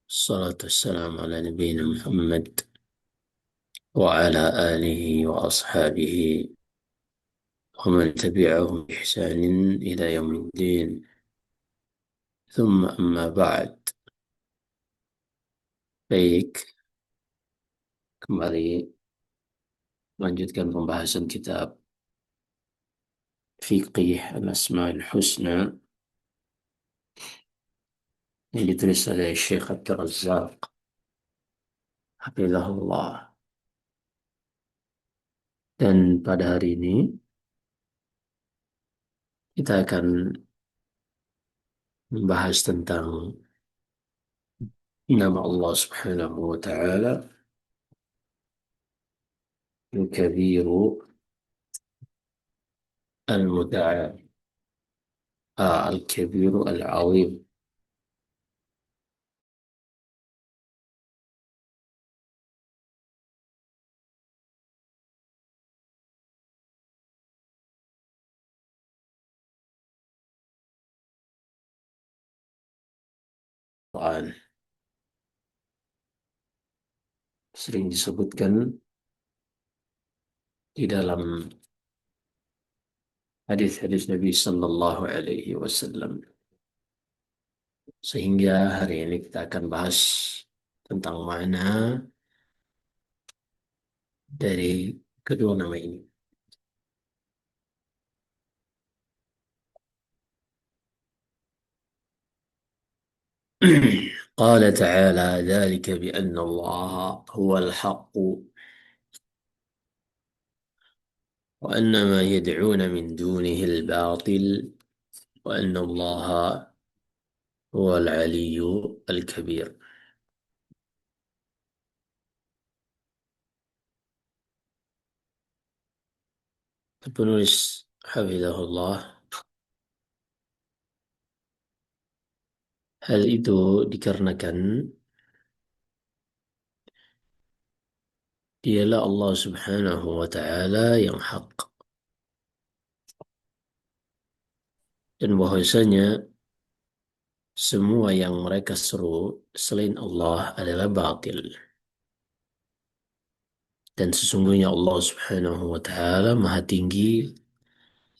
الصلاة والسلام على نبينا محمد وعلى آله وأصحابه ومن تبعهم بإحسان إلى يوم الدين. ثم أما بعد. Baik, kembali melanjutkan pembahasan kitab Fiqih Al-Asma'ul Husna yang ditulis oleh Syekh Abdul Razak Hafizahullah. Dan pada hari ini kita akan membahas tentang nama Allah Subhanahu wa Ta'ala Al-Kabir Al-Muta'al Al-Kabir Al-Azim. Quran sering disebutkan di dalam hadis-hadis Nabi Sallallahu Alaihi Wasallam. Sehingga hari ini kita akan bahas tentang makna dari kedua nama ini. قال تعالى ذلك بأن الله هو الحق وأن ما يدعون من دونه الباطل وأن الله هو العلي الكبير. Penulis Hafizahullah, hal itu dikarenakan dialah Allah Subhanahu wa Ta'ala yang hak, dan bahwasanya semua yang mereka seru selain Allah adalah batil, dan sesungguhnya Allah Subhanahu wa Ta'ala Maha Tinggi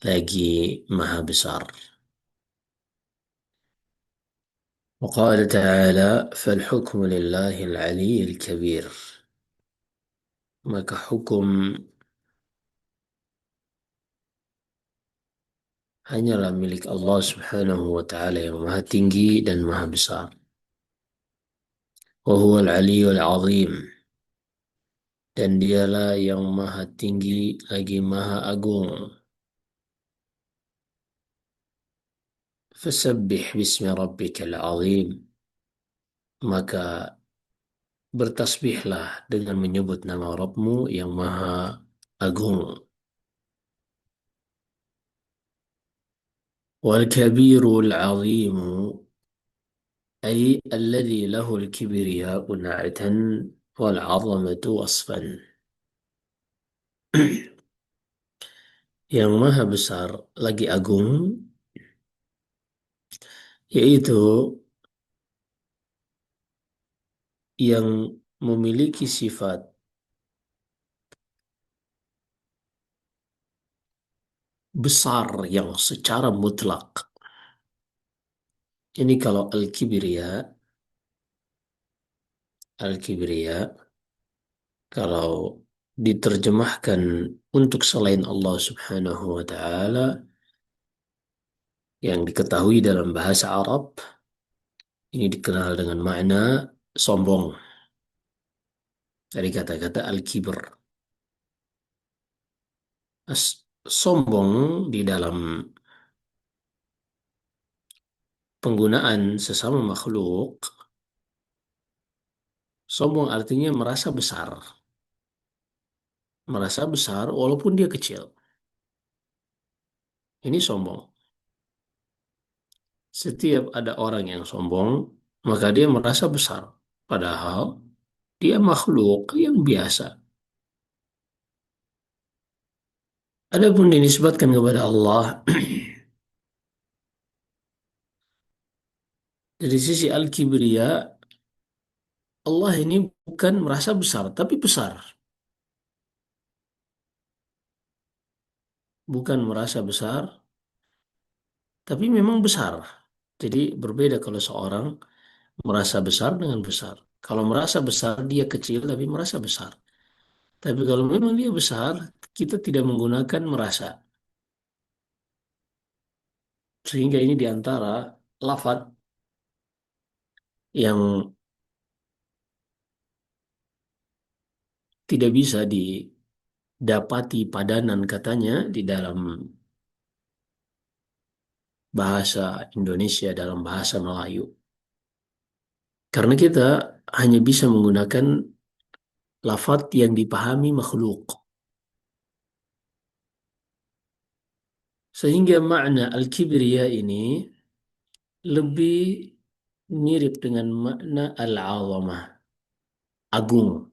lagi Maha Besar. وقال تعالى فالحكم لله العلي الكبير. Maka hukum hanyalah milik Allah Subhanahu wa Ta'ala yang Maha Tinggi dan Maha Besar. Wa huwa al-'aliyyul 'azim, dan dialah yang Maha Tinggi lagi Maha Agung. Fasabbih bismi rabbikal 'azim. Maka bertasbihlah dengan menyebut nama Rabbmu yang Maha Agung. Wal kabirul 'azim أي الذي له الكبرياء نعتا والعظمة وصفا. Yang maha besar lagi agung, yaitu yang memiliki sifat besar yang secara mutlak. Ini kalau al-kibriya kalau diterjemahkan untuk selain Allah Subhanahu wa Ta'ala, yang diketahui dalam bahasa Arab, ini dikenal dengan makna sombong, dari kata-kata al-kibr. Sombong di dalam penggunaan sesama makhluk, sombong artinya merasa besar walaupun dia kecil. Ini sombong. Setiap ada orang yang sombong, maka dia merasa besar, padahal dia makhluk yang biasa. Adapun dinisbatkan kepada Allah dari sisi al-kibriya, Allah ini bukan merasa besar, tapi besar. Bukan merasa besar, tapi memang besar. Jadi berbeda kalau seorang merasa besar dengan besar. Kalau merasa besar, dia kecil tapi merasa besar. Tapi kalau memang dia besar, kita tidak menggunakan merasa. Sehingga ini diantara lafadz yang tidak bisa didapati padanan katanya di dalam bahasa Indonesia, dalam bahasa Melayu. Karena kita hanya bisa menggunakan lafadz yang dipahami makhluk. Sehingga makna al-kibriya ini lebih mirip dengan makna al-azamah, agung.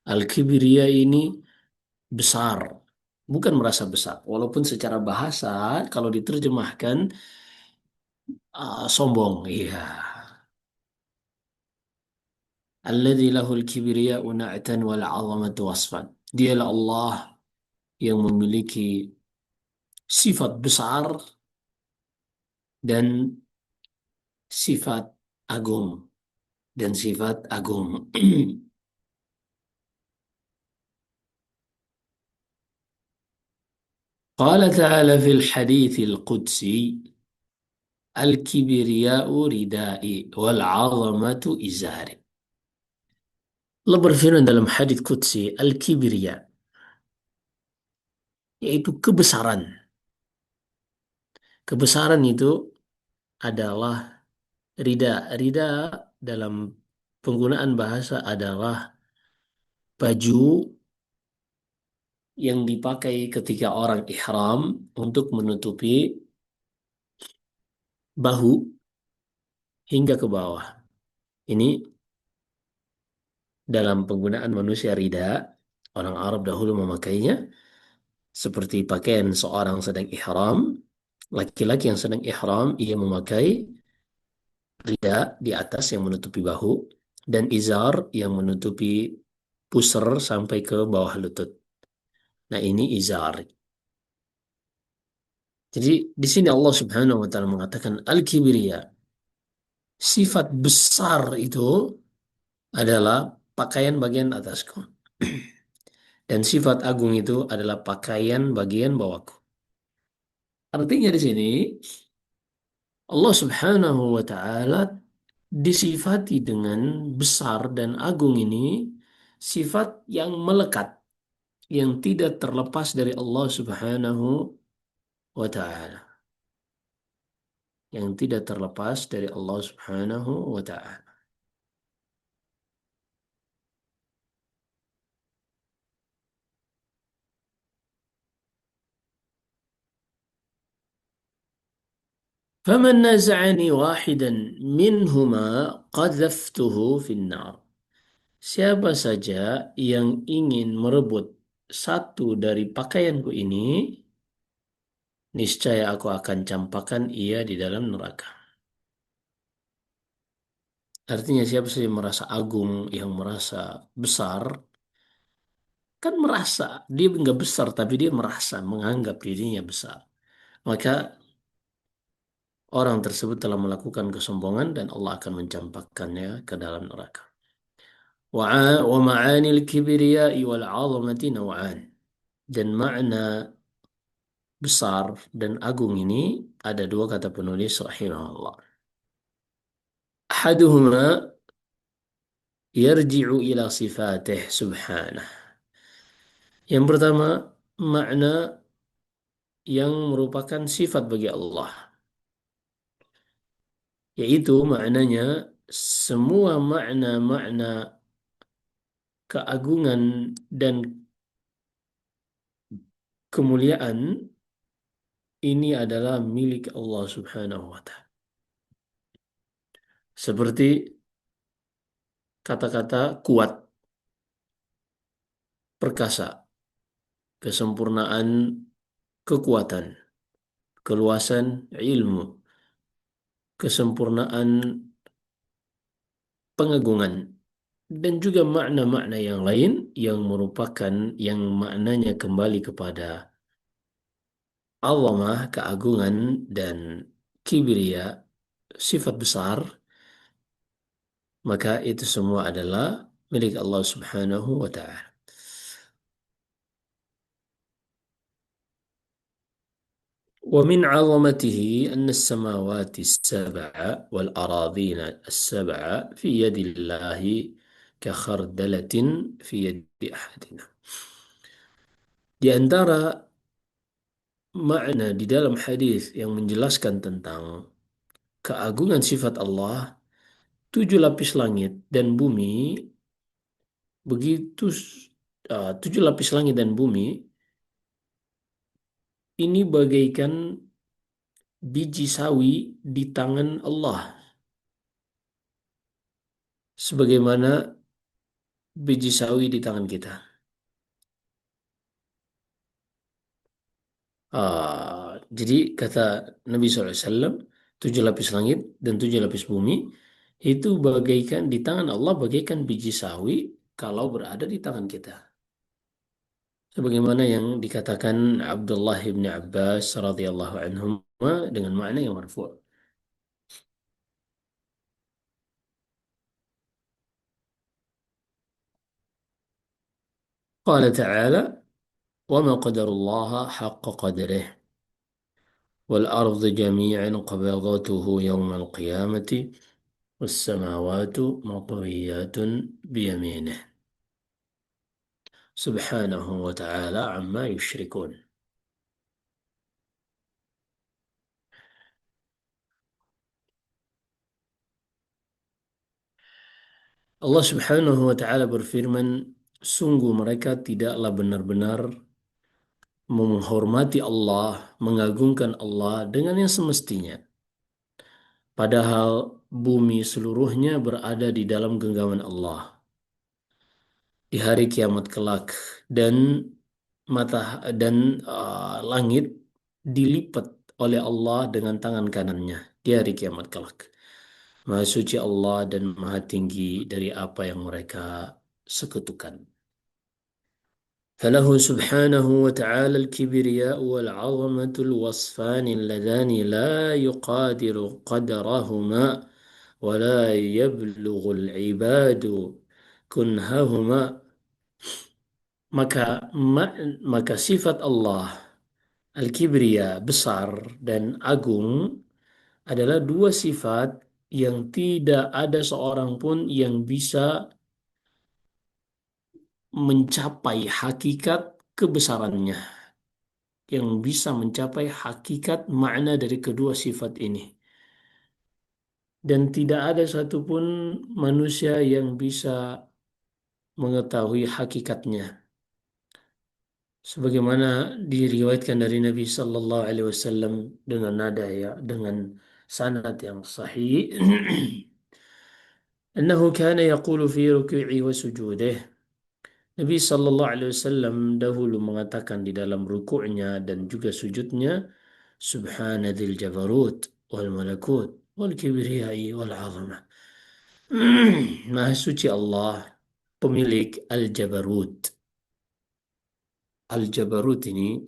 Al-kibriya ini besar, bukan merasa besar. Walaupun secara bahasa kalau diterjemahkan sombong, iya. Alladzi lahul kibriya'u na'tan wal 'azamatu wasfan. Dialah Allah yang memiliki sifat besar dan sifat agung dan sifat agung. قال تعالى في الحديث القدسي الكبرياء ردائي والعظمة إزاري. Allah berfirman dalam hadits qudsi al-kibriya, yaitu kebesaran. Kebesaran itu adalah rida. Rida dalam penggunaan bahasa adalah baju yang dipakai ketika orang ihram untuk menutupi bahu hingga ke bawah. Ini dalam penggunaan manusia rida, orang Arab dahulu memakainya seperti pakaian seorang sedang ihram. Laki-laki yang sedang ihram, ia memakai rida di atas yang menutupi bahu dan izar yang menutupi pusar sampai ke bawah lutut. Nah, ini izar. Jadi di sini Allah Subhanahu wa taala mengatakan al-kibriya. Sifat besar itu adalah pakaian bagian atasku. Dan sifat agung itu adalah pakaian bagian bawahku. Artinya di sini Allah Subhanahu wa taala disifati dengan besar dan agung ini sifat yang melekat, yang tidak terlepas dari Allah Subhanahu wa taala, yang tidak terlepas dari Allah Subhanahu wa taala. فمن نازعني واحدا منهما قذفته في النار. Siapa saja yang ingin merebut satu dari pakaianku ini, niscaya aku akan campakkan ia di dalam neraka. Artinya siapa saja yang merasa agung, yang merasa besar, kan merasa dia nggak besar, tapi dia merasa menganggap dirinya besar. Maka orang tersebut telah melakukan kesombongan dan Allah akan mencampakkannya ke dalam neraka. Wa ma'anil kibriyai wal 'azamati naw'an. Dan makna besar dan agung ini ada dua kata penulis rahimahullah. Ahaduhuma yarji'u ila sifatih subhanah. Yang pertama, makna yang merupakan sifat bagi Allah, yaitu maknanya semua makna-makna keagungan dan kemuliaan ini adalah milik Allah Subhanahu wa taala. Seperti kata-kata kuat, perkasa, kesempurnaan kekuatan, keluasan ilmu, kesempurnaan pengagungan. dan juga makna-makna yang lain yang merupakan yang maknanya kembali kepada azamah, keagungan dan kibriya, sifat besar, maka itu semua adalah milik Allah Subhanahu wa taala. ومن عظمته أن السماوات السبع والأراضين السبع في يد الله كخردلة في يد أحدنا. Di antara makna di dalam hadis yang menjelaskan tentang keagungan sifat Allah, tujuh lapis langit dan bumi begitu, tujuh lapis langit dan bumi ini bagaikan biji sawi di tangan Allah, sebagaimana biji sawi di tangan kita. Jadi kata Nabi SAW, tujuh lapis langit dan tujuh lapis bumi itu bagaikan di tangan Allah, bagaikan biji sawi kalau berada di tangan kita. Sebagaimana yang dikatakan Abdullah bin Abbas radhiyallahu anhum dengan makna yang marfu'. قال تعالى: وما قدر الله حق قدره والأرض جميعا قبضته يوم القيامة والسماوات مطويات بيمينه سبحانه وتعالى عما يشركون. Allah Subhanahu wa taala berfirman, sungguh mereka tidaklah benar-benar menghormati Allah, mengagungkan Allah dengan yang semestinya. Padahal bumi seluruhnya berada di dalam genggaman Allah di hari kiamat kelak, dan mata dan langit dilipat oleh Allah dengan tangan kanannya di hari kiamat kelak. Maha suci Allah dan maha tinggi dari apa yang mereka sekutukan. فله سبحانه وتعالى الكبرياء والعظمة الوصفان اللذان لا يقادر قدرهما ولا يبلغ العباد كنههما. Maka sifat Allah Al-Kibriya, besar dan agung, adalah dua sifat yang tidak ada seorang pun yang bisa mencapai hakikat kebesarannya, yang bisa mencapai hakikat makna dari kedua sifat ini. Dan tidak ada satupun manusia yang bisa mengetahui hakikatnya. Sebagaimana diriwayatkan dari Nabi Sallallahu Alaihi Wasallam dengan nada ya, dengan sanad yang sahih, أنه كان يقول في ركوعه وسجوده. Nabi Sallallahu Alaihi Wasallam dahulu mengatakan di dalam rukuknya dan juga sujudnya, Subhana dzil jabarut wal malakut wal kibriyai wal azamah. Maha suci Allah, pemilik al-jabarut. Al-jabarut ini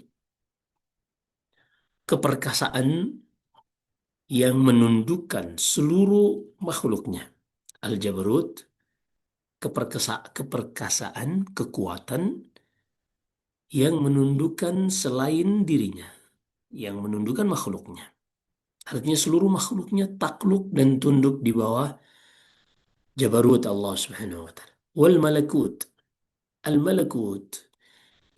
keperkasaan yang menundukkan seluruh makhluknya. Al-jabarut, keperkasaan, kekuatan yang menundukkan selain dirinya, yang menundukkan makhluknya. Artinya seluruh makhluknya takluk dan tunduk di bawah jabarut Allah Subhanahu wa taala. Wal malakut. Al malakut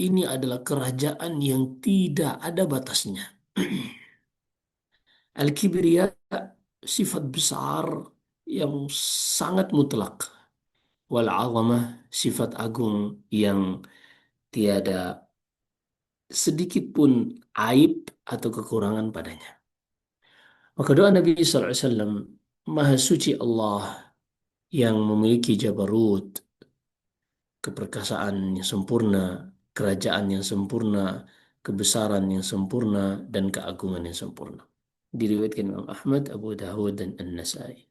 ini adalah kerajaan yang tidak ada batasnya. Al kibriya, sifat besar yang sangat mutlak. Wal azamah, sifat agung yang tiada sedikit pun aib atau kekurangan padanya. Maka doa Nabi SAW, Maha suci Allah yang memiliki jabarut, keperkasaan yang sempurna, kerajaan yang sempurna, kebesaran yang sempurna, dan keagungan yang sempurna. Diriwayatkan Imam Ahmad, Abu Dawud, dan An-Nasai.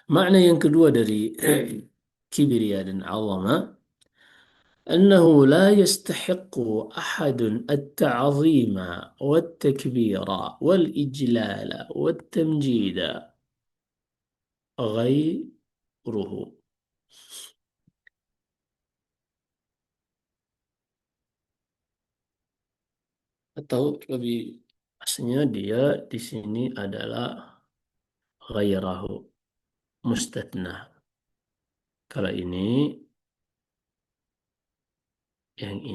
Makna yang kedua dari kibriya dan azama, أنه لا يستحق أحد التعظيم والتكبير والإجلال والتمجيد غيره. Atau lebih aslinya dia di sini adalah ghairahu, mustatna. Kalau ini, ini,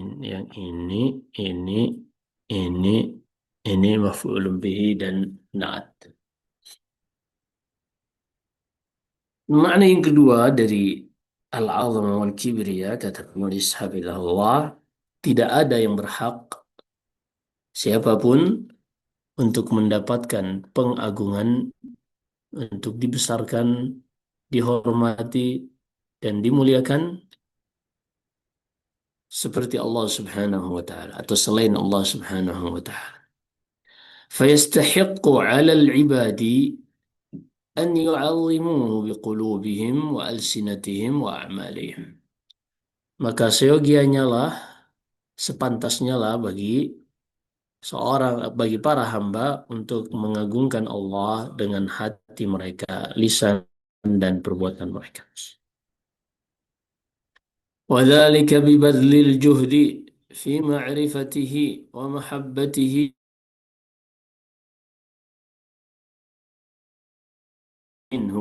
ini maf'ulun bihi dan naat. Makna yang kedua dari al-azam wal kibriya, kata penulis hafizahullah, tidak ada yang berhak siapapun untuk mendapatkan pengagungan, untuk dibesarkan, dihormati, dan dimuliakan seperti Allah Subhanahu wa taala atau selain Allah Subhanahu wa taala. Fayastahiqqu 'ala al-'ibadi an yu'azzimuhu biqulubihim wa alsinatihim wa a'malihim. Maka seyogianya lah, sepantasnya lah bagi para hamba untuk mengagungkan Allah dengan hati mereka, lisan dan perbuatan mereka. وذلك ببذل الجهد في معرفته ومحبته منه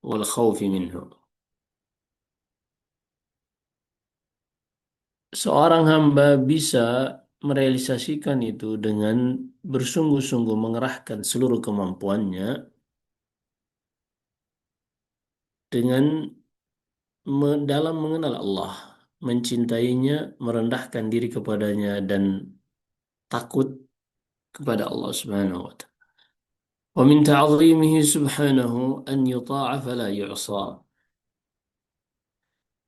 والخوف منه. Seorang hamba bisa merealisasikan itu dengan bersungguh-sungguh mengerahkan seluruh kemampuannya dengan dalam mengenal Allah, mencintainya, merendahkan diri kepadanya dan takut kepada Allah Subhanahu wa taala. Wa min ta'zimihi subhanahu an yuta'a fala yu'sa.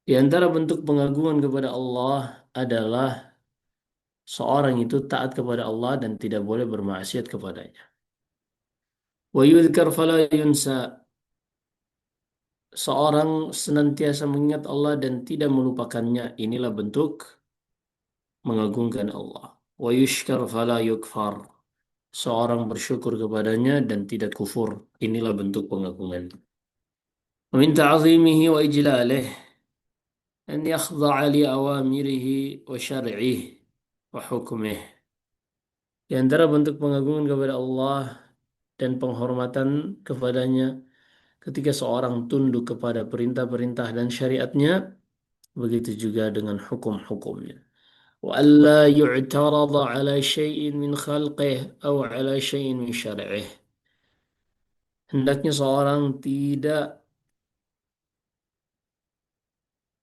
Di antara bentuk pengagungan kepada Allah adalah seorang itu taat kepada Allah dan tidak boleh bermaksiat kepadanya. Wa yudhkar fala yunsa. Seorang senantiasa mengingat Allah dan tidak melupakannya. Inilah bentuk mengagungkan Allah. Wa yushkar fala yukfar. Seorang bersyukur kepadanya dan tidak kufur. Inilah bentuk pengagungan. Wa min ta'zimihi wa ijlalih an yakhda'a li awamirihi wa syar'ihi wa hukmih. Di antara bentuk pengagungan kepada Allah dan penghormatan kepadanya ketika seorang tunduk kepada perintah-perintah dan syariatnya, begitu juga dengan hukum-hukumnya. Wa alla yu'tarada ala syai'in min khalqih aw ala syai'in min syar'ih. Hendaknya seorang tidak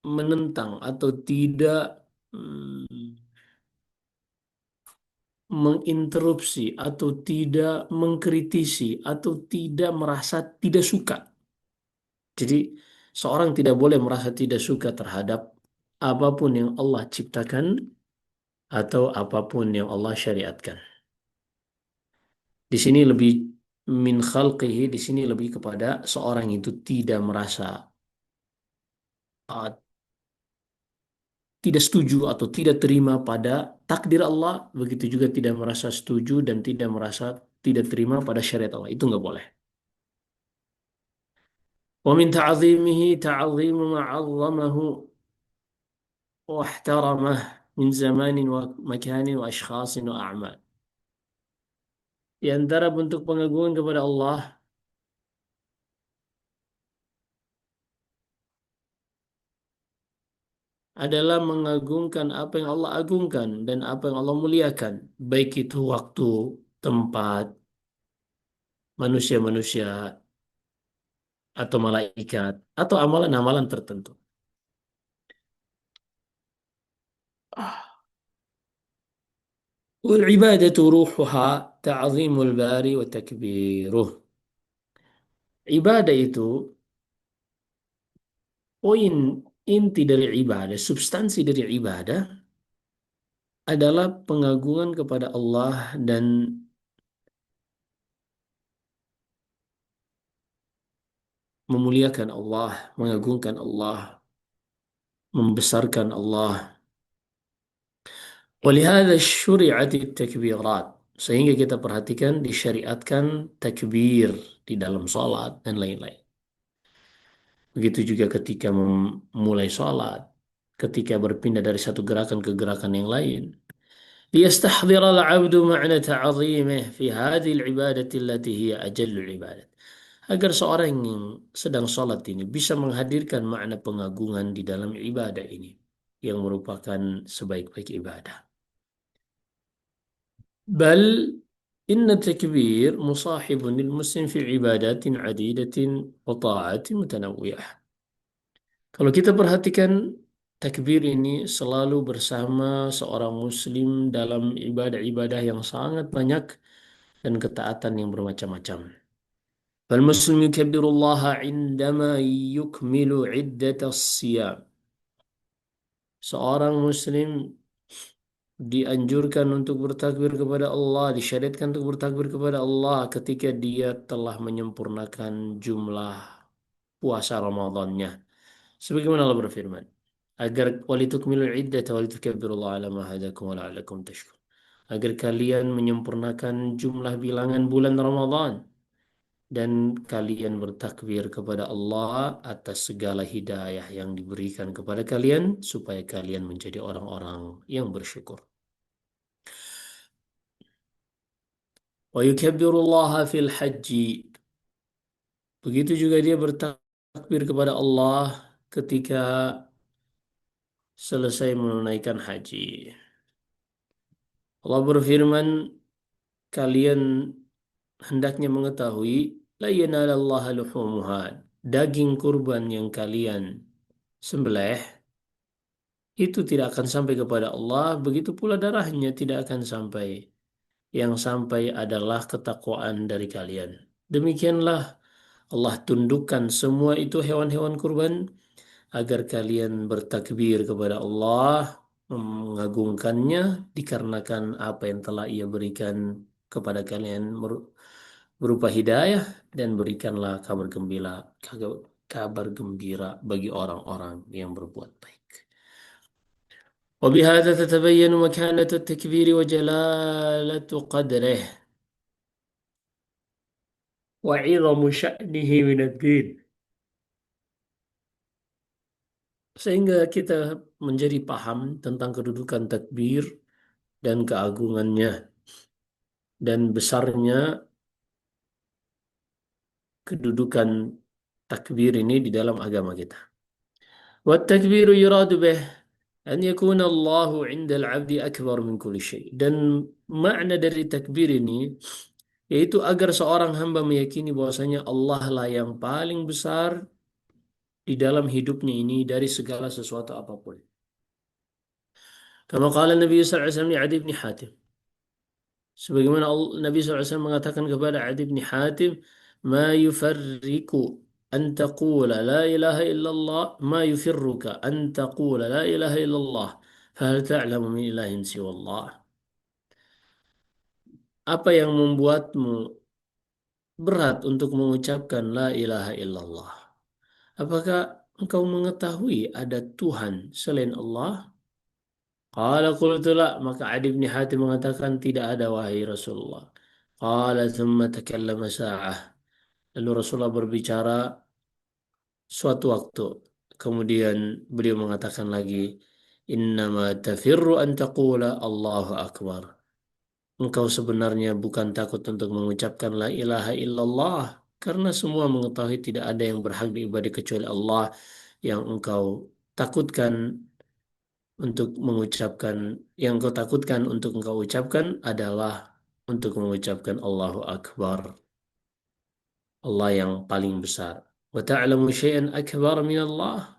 menentang atau tidak menginterupsi atau tidak mengkritisi atau tidak merasa tidak suka. Jadi seorang tidak boleh merasa tidak suka terhadap apapun yang Allah ciptakan atau apapun yang Allah syariatkan. Di sini lebih min khalqihi, di sini lebih kepada seorang itu tidak merasa uh, tidak setuju atau tidak terima pada takdir Allah, begitu juga tidak merasa setuju dan tidak merasa tidak terima pada syariat Allah. Itu nggak boleh. Wa min ta'zimihi ta'zimu ma 'azzamahu wa ihtaramah min zamanin wa makanin wa ashkhasin wa a'mal. Di antara bentuk pengagungan kepada Allah adalah mengagungkan apa yang Allah agungkan dan apa yang Allah muliakan, baik itu waktu, tempat, manusia-manusia, atau malaikat, atau amalan-amalan tertentu. Wal ibadatu ruhuha ta'zimul bari wa takbiruh. Ibadah itu poin inti dari ibadah, substansi dari ibadah adalah pengagungan kepada Allah dan memuliakan Allah, mengagungkan Allah, membesarkan Allah. ولهذا شرعت التكبيرات, sehingga kita perhatikan disyariatkan takbir di dalam salat dan lain-lain. Begitu juga ketika memulai salat, ketika berpindah dari satu gerakan ke gerakan yang lain. ليستحضر العبد معنى تعظيمه في هذه العبادة التي هي أجل العبادات. Agar seorang yang sedang salat ini bisa menghadirkan makna pengagungan di dalam ibadah ini, yang merupakan sebaik-baik ibadah. بل إن التكبير مصاحب للمسلم في عبادات عديدة وطاعات متنوعة. Kalau kita perhatikan, takbir ini selalu bersama seorang muslim dalam ibadah-ibadah yang sangat banyak dan ketaatan yang bermacam-macam. فالمسلم يكبر الله عندما يكمل عدة الصيام. Seorang muslim dianjurkan untuk bertakbir kepada Allah, disyariatkan untuk bertakbir kepada Allah ketika dia telah menyempurnakan jumlah puasa Ramadannya. Sebagaimana Allah berfirman, agar walitukmilul iddata walitukabbirullaha ala ma hadakum wa la'allakum tashkurun. Agar kalian menyempurnakan jumlah bilangan bulan Ramadan dan kalian bertakbir kepada Allah atas segala hidayah yang diberikan kepada kalian supaya kalian menjadi orang-orang yang bersyukur. Wa yukabbirullaha fil haji. Begitu juga dia bertakbir kepada Allah ketika selesai menunaikan haji. Allah berfirman, kalian hendaknya mengetahui, la yanalallaha luhumuha, daging kurban yang kalian sembelih itu tidak akan sampai kepada Allah, begitu pula darahnya tidak akan sampai. Yang sampai adalah ketakwaan dari kalian. Demikianlah Allah tundukkan semua itu hewan-hewan kurban agar kalian bertakbir kepada Allah, mengagungkannya dikarenakan apa yang telah Ia berikan kepada kalian berupa hidayah, dan berikanlah kabar gembira bagi orang-orang yang berbuat baik. وبهذا تتبين مكانة التكبير وجلالة قدره وعظم شأنه من الدين. Sehingga kita menjadi paham tentang kedudukan takbir dan keagungannya dan besarnya kedudukan takbir ini di dalam agama kita. والتكبير يراد به أن يكون الله عند العبد أكبر من كل شيء. Dan makna dari takbir ini yaitu agar seorang hamba meyakini bahwasanya Allah lah yang paling besar di dalam hidupnya ini dari segala sesuatu apapun. Kama qala Nabi sallallahu alaihi wasallam li Adi bin Hatim. Sebagaimana Nabi SAW mengatakan kepada Adi bin Hatim, ma yufarriku an taqula la ilaha illallah, ma yufirruka an taqula la ilaha illallah, fahal ta'lamu min ilahin siwallah. Apa yang membuatmu berat untuk mengucapkan la ilaha illallah? Apakah engkau mengetahui ada Tuhan selain Allah? Qala qultu la, maka Adi bin Hatim mengatakan tidak ada wahai Rasulullah. Qala thumma takallama sa'ah. Lalu Rasulullah berbicara suatu waktu. Kemudian beliau mengatakan lagi, innama tafirru an taqula Allahu Akbar. Engkau sebenarnya bukan takut untuk mengucapkan la ilaha illallah, karena semua mengetahui tidak ada yang berhak diibadai kecuali Allah. Yang engkau takutkan untuk mengucapkan, yang engkau takutkan untuk engkau ucapkan adalah untuk mengucapkan Allahu Akbar, Allah yang paling besar. Wa ta'lamu syai'an akbar min Allah?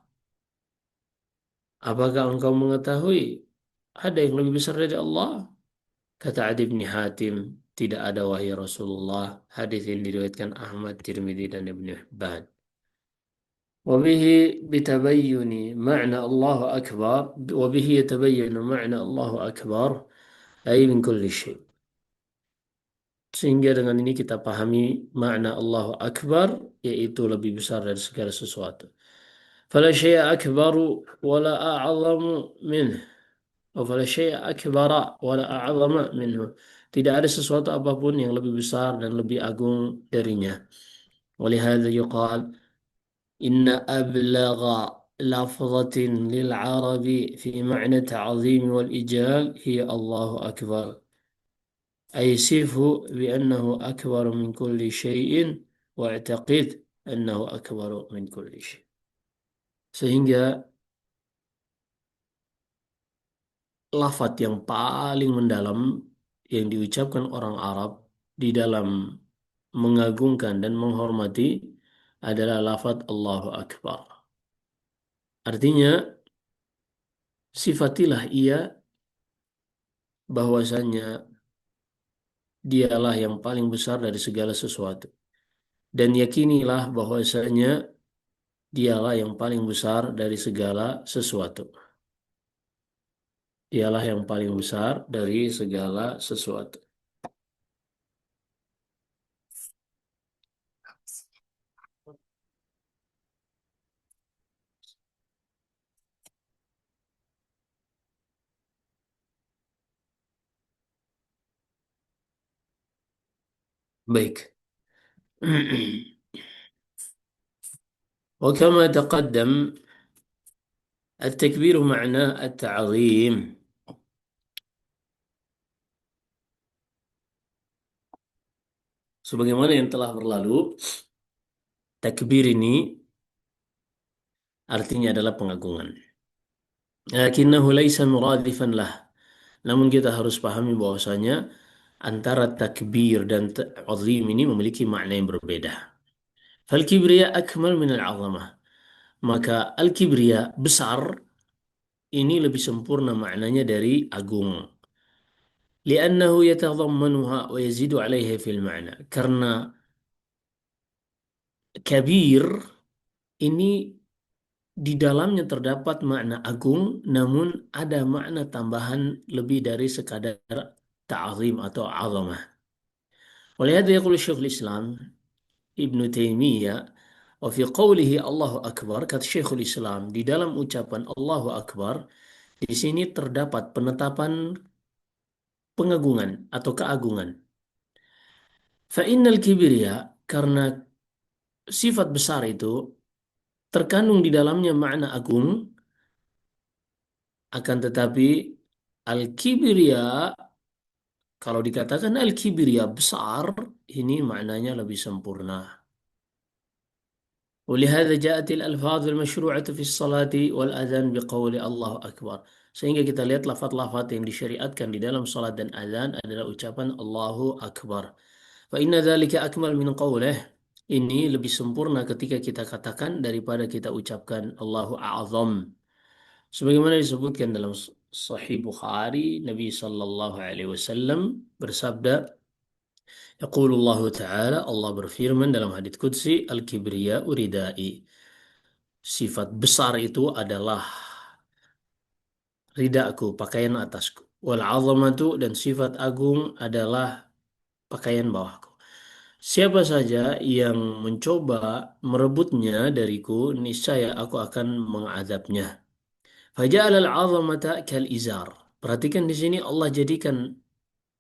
Apakah engkau mengetahui ada yang lebih besar dari Allah? Kata Adi bin Hatim, tidak ada wahai Rasulullah. Hadis yang diriwayatkan Ahmad, Tirmidzi dan Ibnu Hibban. وبه بتبين معنى الله أكبر وبه يتبين معنى الله أكبر أي من كل شيء. Sehingga dengan ini kita pahami makna Allahu Akbar, yaitu lebih besar dari segala sesuatu. فلا شيء أكبر ولا أعظم منه atau فلا شيء أكبر ولا أعظم منه. Tidak ada sesuatu apapun yang lebih besar dan lebih agung darinya. ولهذا يقال إن أبلغ لفظة للعرب في معنى التعظيم والإجلال هي الله أكبر، أي صفه بأنه أكبر من كل شيء واعتقد أنه أكبر من كل شيء. Sehingga lafat yang paling mendalam yang diucapkan orang Arab di dalam mengagungkan dan menghormati adalah lafat Allahu Akbar. Artinya, sifatilah ia bahwasanya dialah yang paling besar dari segala sesuatu. Dan yakinilah bahwasanya dialah yang paling besar dari segala sesuatu. Dialah yang paling besar dari segala sesuatu. Baik. وكما تقدم التكبير معناه التعظيم. Sebagaimana yang telah berlalu, takbir ini artinya adalah pengagungan. Lakinnahu laisa muradifan lah. Namun kita harus pahami bahwasanya antara takbir dan ta'zim ini memiliki makna yang berbeda. Fal kibriya akmal min al-'azamah. Maka al-kibriya besar ini lebih sempurna maknanya dari agung. Li'annahu yatadhammanuha wa yazidu 'alaiha fil ma'na. Karena kabir ini di dalamnya terdapat makna agung, namun ada makna tambahan lebih dari sekadar ta'zim atau 'azamah. ولهذا يقول الشيخ الإسلام ابن تيمية وفي قوله الله أكبر, kata Syekhul Islam di dalam ucapan Allahu Akbar di sini terdapat penetapan pengagungan atau keagungan. Fa'innal kibriya, karena sifat besar itu terkandung di dalamnya makna agung, akan tetapi al-kibriya, kalau dikatakan al-kibriya besar, ini maknanya lebih sempurna. ولهذا جاءت الألفاظ المشروعة في الصلاة والأذان بقول الله أكبر. Sehingga kita lihat lafaz-lafaz yang disyariatkan di dalam salat dan azan adalah ucapan Allahu Akbar. Fa inna dzalika akmal min qawlih. Ini lebih sempurna ketika kita katakan daripada kita ucapkan Allahu A'zam. Sebagaimana disebutkan dalam Sahih Bukhari, Nabi sallallahu alaihi wasallam bersabda, Yaqulullahu ta'ala, Allah berfirman dalam hadits qudsi, Al-kibriya uridai. Sifat besar itu adalah ridaku, pakaian atasku. Wal 'azamatu, dan sifat agung adalah pakaian bawahku. Siapa saja yang mencoba merebutnya dariku, niscaya aku akan mengadabnya. Faja'al al-'azamata kal izar. Perhatikan di sini Allah jadikan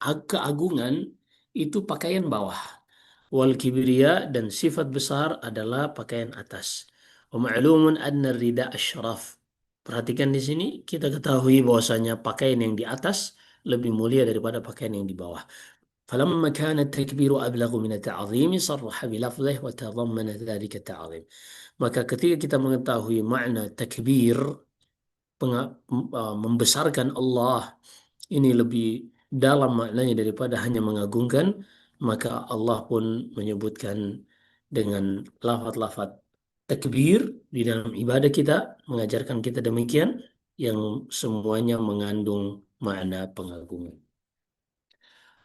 keagungan itu pakaian bawah. Wal kibriya, dan sifat besar adalah pakaian atas. Wa ma'lumun anna rida asyraf. Perhatikan di sini kita ketahui bahwasanya pakaian yang di atas lebih mulia daripada pakaian yang di bawah. فلما كان التكبير أبلغ من التعظيم صرح بلفظه وتضمن ذلك التعظيم. Maka ketika kita mengetahui makna takbir, membesarkan Allah, ini lebih dalam maknanya daripada hanya mengagungkan, maka Allah pun menyebutkan dengan lafaz-lafaz takbir di dalam ibadah kita, mengajarkan kita demikian, yang semuanya mengandung makna pengagungan.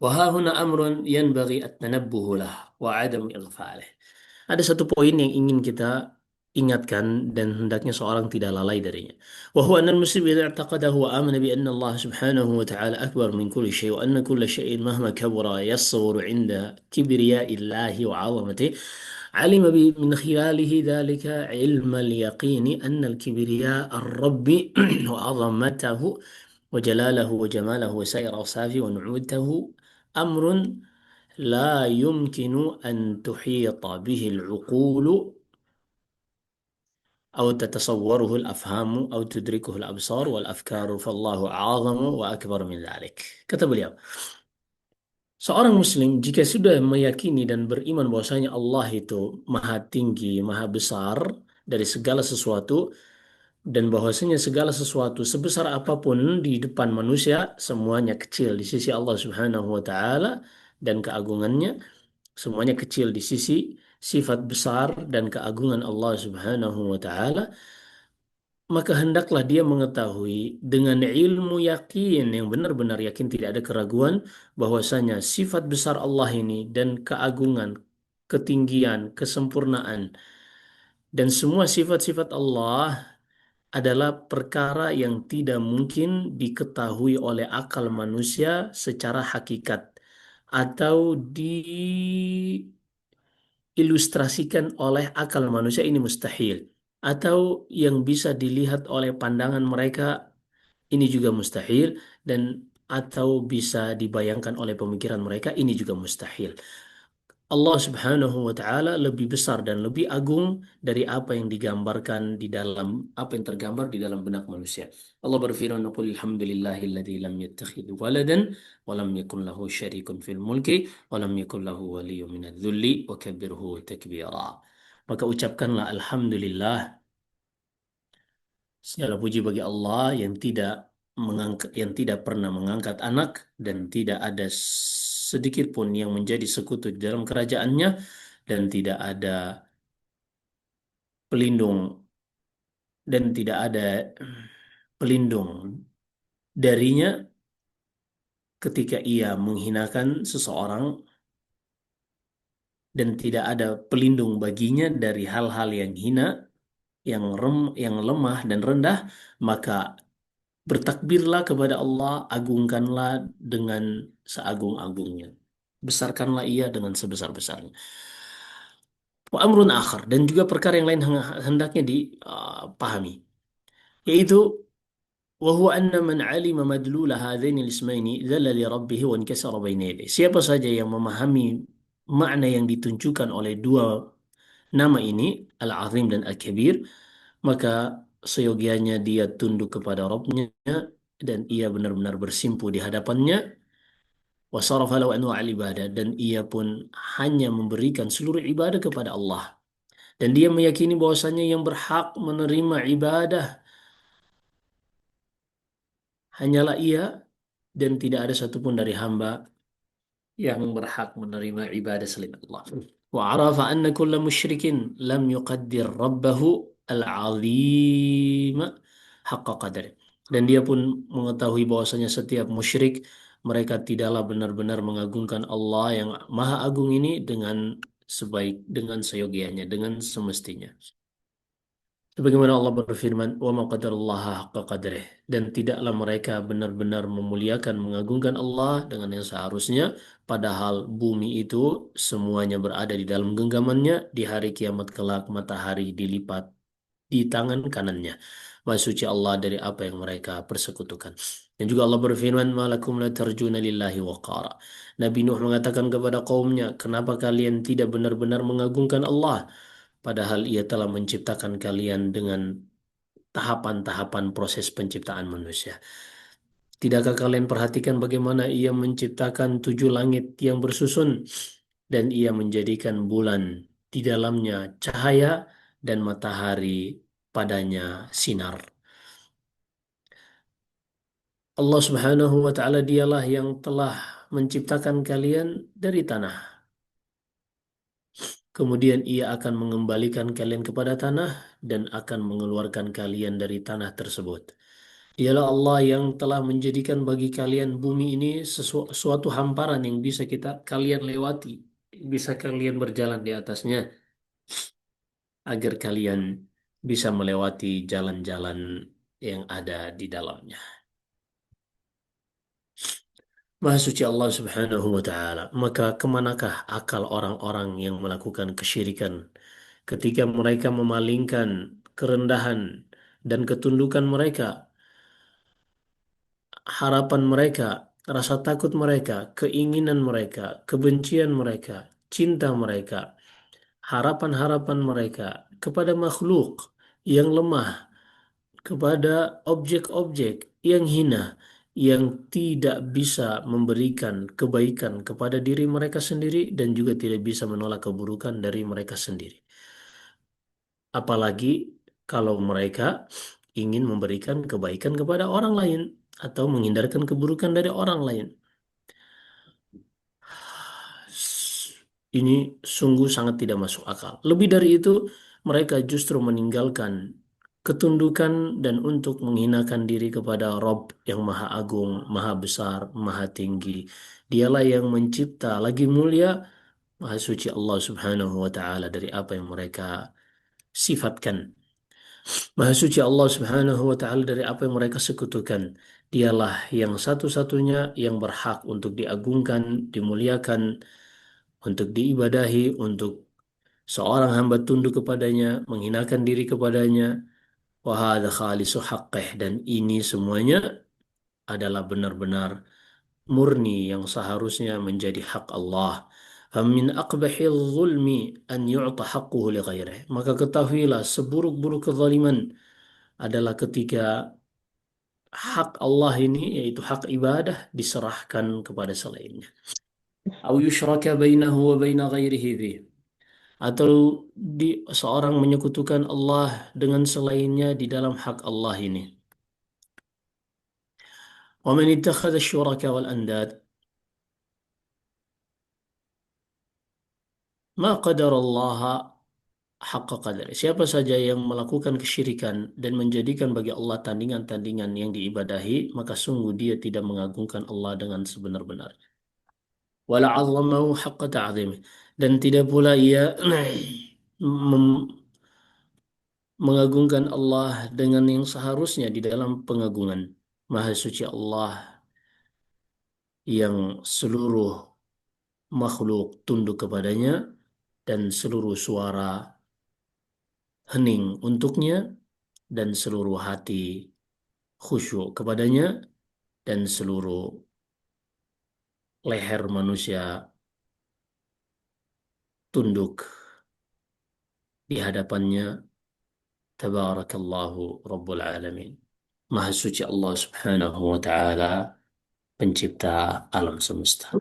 Wa huna amrun yanbaghi at-tanabbuh lah wa adam ighfalih. Ada satu poin yang ingin kita ingatkan dan hendaknya seorang tidak lalai darinya. Wa huwa anna al-muslim idza i'taqadahu wa amana bi anna Allah subhanahu wa ta'ala akbar min kulli syai' wa anna kulla syai'in mahma kabura yasghuru 'inda kibriya'illahi wa 'azamatihi علم من خلاله ذلك علم اليقين أن الكبرياء الرب وعظمته وجلاله وجماله وسائر أوصافه ونعوته أمر لا يمكن أن تحيط به العقول أو تتصوره الأفهام أو تدركه الأبصار والأفكار فالله أعظم وأكبر من ذلك. Kata beliau, seorang muslim jika sudah meyakini dan beriman bahwasanya Allah itu maha tinggi, maha besar dari segala sesuatu dan bahwasanya segala sesuatu sebesar apapun di depan manusia semuanya kecil di sisi Allah Subhanahu wa taala dan keagungannya, semuanya kecil di sisi sifat besar dan keagungan Allah Subhanahu wa taala, maka hendaklah dia mengetahui dengan ilmu yakin yang benar-benar yakin tidak ada keraguan bahwasanya sifat besar Allah ini dan keagungan, ketinggian, kesempurnaan dan semua sifat-sifat Allah adalah perkara yang tidak mungkin diketahui oleh akal manusia secara hakikat atau diilustrasikan oleh akal manusia ini mustahil atau yang bisa dilihat oleh pandangan mereka ini juga mustahil dan atau bisa dibayangkan oleh pemikiran mereka ini juga mustahil. Allah Subhanahu wa taala lebih besar dan lebih agung dari apa yang digambarkan di dalam apa yang tergambar di dalam benak manusia. Allah berfirman, "Qul alhamdulillahilladzi lam yattakhidh waladan wa lam yakul lahu syarikun fil mulki wa lam yakul lahu waliyyun minadh-dhulli wa kabbirhu takbira." Maka ucapkanlah alhamdulillah, segala puji bagi Allah yang tidak mengangkat, yang tidak pernah mengangkat anak dan tidak ada sedikit pun yang menjadi sekutu di dalam kerajaannya dan tidak ada pelindung dan tidak ada pelindung darinya ketika ia menghinakan seseorang dan tidak ada pelindung baginya dari hal-hal yang hina, yang lemah dan rendah, maka bertakbirlah kepada Allah, agungkanlah dengan seagung-agungnya. Besarkanlah ia dengan sebesar-besarnya. Wa amrun akhar dan juga perkara yang lain hendaknya dipahami, yaitu وهو أن من علم مدلول هذين الاسمين ذل لربه وانكسر بين يديه. Siapa saja yang memahami makna yang ditunjukkan oleh dua nama ini, Al-Azim dan Al-Kabir, maka seyogianya dia tunduk kepada Rabbnya dan ia benar-benar bersimpu di hadapannya. Wasarafa lahu anwa' al-ibadah dan ia pun hanya memberikan seluruh ibadah kepada Allah. Dan dia meyakini bahwasanya yang berhak menerima ibadah hanyalah ia dan tidak ada satupun dari hamba yang berhak menerima ibadah selain Allah. Wa arafa anna kulla musyrikin lam yuqaddir rabbahu al-azim haqqa qadri. Dan dia pun mengetahui bahwasanya setiap musyrik mereka tidaklah benar-benar mengagungkan Allah yang Maha Agung ini dengan seyogianya, dengan semestinya. Sebagaimana Allah berfirman, "Wa ma qadarullaha haqqa qadrih." Dan tidaklah mereka benar-benar memuliakan, mengagungkan Allah dengan yang seharusnya, padahal bumi itu semuanya berada di dalam genggamannya, di hari kiamat kelak matahari dilipat di tangan kanannya. Maha suci Allah dari apa yang mereka persekutukan. Dan juga Allah berfirman, "Malakum la tarjuna lillahi waqara." Nabi Nuh mengatakan kepada kaumnya, "Kenapa kalian tidak benar-benar mengagungkan Allah? Padahal ia telah menciptakan kalian dengan tahapan-tahapan proses penciptaan manusia. Tidakkah kalian perhatikan bagaimana ia menciptakan 7 langit yang bersusun dan ia menjadikan bulan di dalamnya cahaya dan matahari padanya sinar. Allah Subhanahu wa taala dialah yang telah menciptakan kalian dari tanah. Kemudian ia akan mengembalikan kalian kepada tanah dan akan mengeluarkan kalian dari tanah tersebut. Dialah Allah yang telah menjadikan bagi kalian bumi ini suatu hamparan yang bisa kalian lewati, bisa kalian berjalan di atasnya. agar kalian bisa melewati jalan-jalan yang ada di dalamnya. Maha suci Allah Subhanahu wa Ta'ala. Maka kemanakah akal orang-orang yang melakukan kesyirikan ketika mereka memalingkan kerendahan dan ketundukan mereka, harapan mereka, rasa takut mereka, keinginan mereka, kebencian mereka, cinta mereka, harapan-harapan mereka kepada makhluk yang lemah, kepada objek-objek yang hina, yang tidak bisa memberikan kebaikan kepada diri mereka sendiri dan juga tidak bisa menolak keburukan dari mereka sendiri. Apalagi kalau mereka ingin memberikan kebaikan kepada orang lain atau menghindarkan keburukan dari orang lain. Ini sungguh sangat tidak masuk akal. Lebih dari itu, mereka justru meninggalkan ketundukan dan untuk menghinakan diri kepada Rob yang Maha Agung, Maha Besar, Maha Tinggi. Dialah yang mencipta lagi mulia, Maha Suci Allah Subhanahu wa Ta'ala dari apa yang mereka sifatkan. Maha suci Allah Subhanahu wa taala dari apa yang mereka sekutukan. Dialah yang satu-satunya yang berhak untuk diagungkan, dimuliakan, untuk diibadahi, untuk seorang hamba tunduk kepadanya, menghinakan diri kepadanya. Wa hadza khalisu haqqih, dan ini semuanya adalah benar-benar murni yang seharusnya menjadi hak Allah. Famin aqbahil zulmi an yu'ta haqquhu li ghairih. Maka ketahuilah seburuk-buruk kezaliman adalah ketika hak Allah ini, yaitu hak ibadah, diserahkan kepada selainnya. Au yushraka bainahu wa baina ghairihi fih. Atau seorang menyekutukan Allah dengan selainnya di dalam hak Allah ini. Wa man ittakhadha syuraka wal andad ma qadarallaha haqqa qadari. Siapa saja yang melakukan kesyirikan dan menjadikan bagi Allah tandingan-tandingan yang diibadahi, maka sungguh dia tidak mengagungkan Allah dengan sebenar-benarnya. Wala 'azzamahu haqqa ta'zimih, dan tidak pula ia mem- mengagungkan Allah dengan yang seharusnya di dalam pengagungan. Maha suci Allah yang seluruh makhluk tunduk kepadanya dan seluruh suara hening untuknya dan seluruh hati khusyuk kepadanya dan seluruh leher manusia tunduk di hadapannya. Tabarakallahu Rabbul Alamin. Maha suci Allah Subhanahu wa Ta'ala, pencipta alam semesta.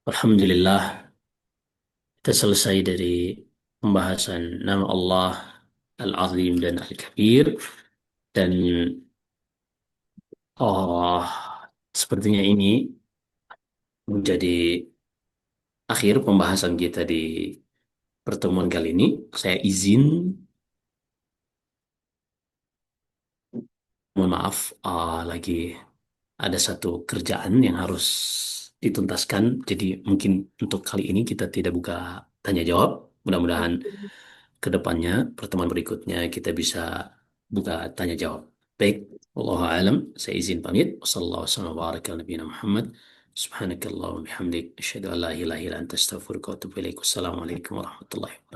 Alhamdulillah, kita selesai dari pembahasan nama Allah Al-Azim dan Al-Kabir. Dan oh, sepertinya ini menjadi akhir pembahasan kita di pertemuan kali ini. Saya izin, mohon maaf, lagi ada satu kerjaan yang harus dituntaskan. Jadi mungkin untuk kali ini kita tidak buka tanya jawab. Mudah-mudahan ke depannya, pertemuan berikutnya kita bisa buka tanya jawab. Baik, wallahu alam. Saya izin pamit. Wassalamualaikum warahmatullahi wabarakatuh. Subhanakallahumma bihamdik asyhadu an la ilaha illa anta astaghfiruka wa atubu ilaik. Wassalamualaikum warahmatullahi wabarakatuh.